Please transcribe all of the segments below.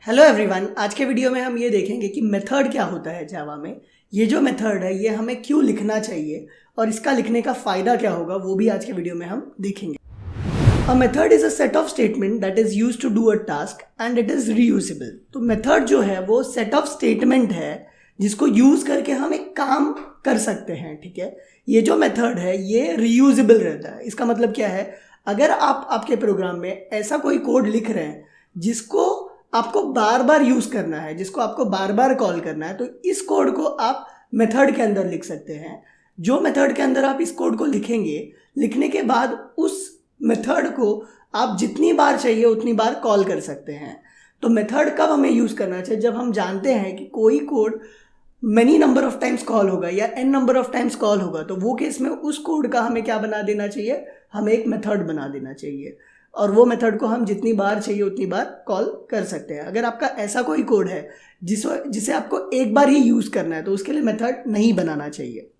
Hello everyone, आज के video में हम ये देखेंगे कि मेथड क्या होता है जावा में। ये जो मेथड है ये हमें क्यों लिखना चाहिए और इसका लिखने का फ़ायदा क्या होगा वो भी आज के वीडियो में हम देखेंगे। A method is a set of statement that is used to do a task and it is reusable. तो मेथड जो है वो सेट ऑफ स्टेटमेंट है जिसको यूज़ करके हम एक काम कर सकते हैं। ठीक है, ये जो मेथड है ये रीयूजेबल रहता है। इसका मतलब क्या है, अगर आप आपके प्रोग्राम में ऐसा कोई कोड लिख रहे हैं जिसको आपको बार बार यूज़ करना है, जिसको आपको बार बार कॉल करना है, तो इस कोड को आप मेथड के अंदर लिख सकते हैं। जो मेथड के अंदर आप इस कोड को लिखेंगे, लिखने के बाद उस मेथड को आप जितनी बार चाहिए उतनी बार कॉल कर सकते हैं। तो मेथड कब हमें यूज़ करना चाहिए, जब हम जानते हैं कि कोई code many number of times call होगा या n number of times call होगा, तो वो केस में उस कोड का हमें क्या बना देना चाहिए, हमें एक मेथड बना देना चाहिए और वो मेथड को हम जितनी बार चाहिए उतनी बार कॉल कर सकते हैं। अगर आपका ऐसा कोई कोड है जिसे आपको एक बार ही यूज़ करना है तो उसके लिए मेथड नहीं बनाना चाहिए।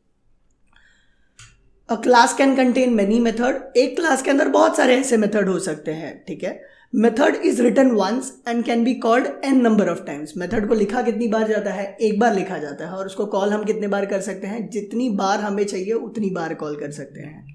अ class can contain many method. एक क्लास के अंदर बहुत सारे ऐसे मेथड हो सकते हैं। ठीक है, method is written once and can be called n number of times. Method को लिखा कितनी बार जाता है, एक बार लिखा जाता है और उसको कॉल हम कितने बार कर सकते हैं, जितनी बार हमें चाहिए उतनी बार कॉल कर सकते हैं।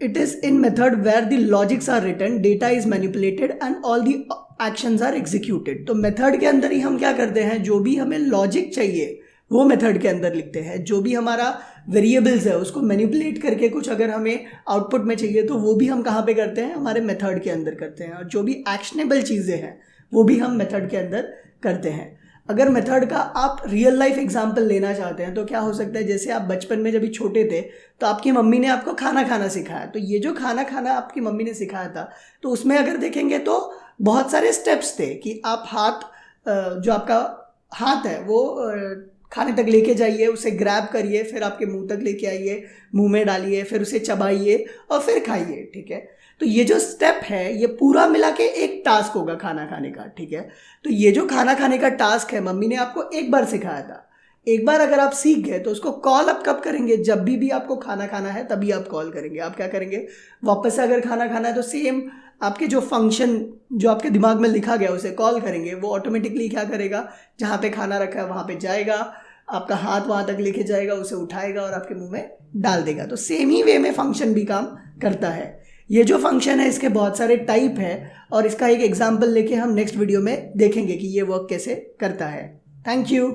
It is in method where the logics are written, data is manipulated and all the actions are executed। तो मेथड के अंदर ही हम क्या करते हैं, जो भी हमें लॉजिक चाहिए वो मेथड के अंदर लिखते हैं। जो भी हमारा वेरिएबल्स है उसको मैनिपुलेट करके कुछ अगर हमें आउटपुट में चाहिए तो वो भी हम कहाँ पे करते हैं, हमारे मेथड के अंदर करते हैं। और जो भी एक्शनेबल चीज़ें हैं वो भी हम मेथड के अंदर करते हैं। अगर मेथड का आप रियल लाइफ एग्जांपल लेना चाहते हैं तो क्या हो सकता है, जैसे आप बचपन में जब भी छोटे थे तो आपकी मम्मी ने आपको खाना खाना सिखाया। तो ये जो खाना खाना आपकी मम्मी ने सिखाया था, तो उसमें अगर देखेंगे तो बहुत सारे स्टेप्स थे कि आप जो आपका हाथ है वो खाने तक लेके जाइए, उसे ग्रैब करिए, फिर आपके मुंह तक लेके आइए, मुंह में डालिए, फिर उसे चबाइए और फिर खाइए। ठीक है, तो ये जो स्टेप है ये पूरा मिला के एक टास्क होगा खाना खाने का। ठीक है, तो ये जो खाना खाने का टास्क है मम्मी ने आपको एक बार सिखाया था। एक बार अगर आप सीख गए तो उसको कॉल आप कब करेंगे, जब भी आपको खाना खाना है तभी आप कॉल करेंगे। आप क्या करेंगे, वापस से अगर खाना खाना है तो सेम आपके जो फंक्शन जो आपके दिमाग में लिखा गया उसे कॉल करेंगे। वो ऑटोमेटिकली क्या करेगा, जहाँ पे खाना रखा है वहाँ पे जाएगा, आपका हाथ वहाँ तक लेके जाएगा, उसे उठाएगा और आपके मुंह में डाल देगा। तो सेम ही वे में फंक्शन भी काम करता है। ये जो फंक्शन है इसके बहुत सारे टाइप है और इसका एक एग्जाम्पल लेके हम नेक्स्ट वीडियो में देखेंगे कि ये वर्क कैसे करता है। Thank you.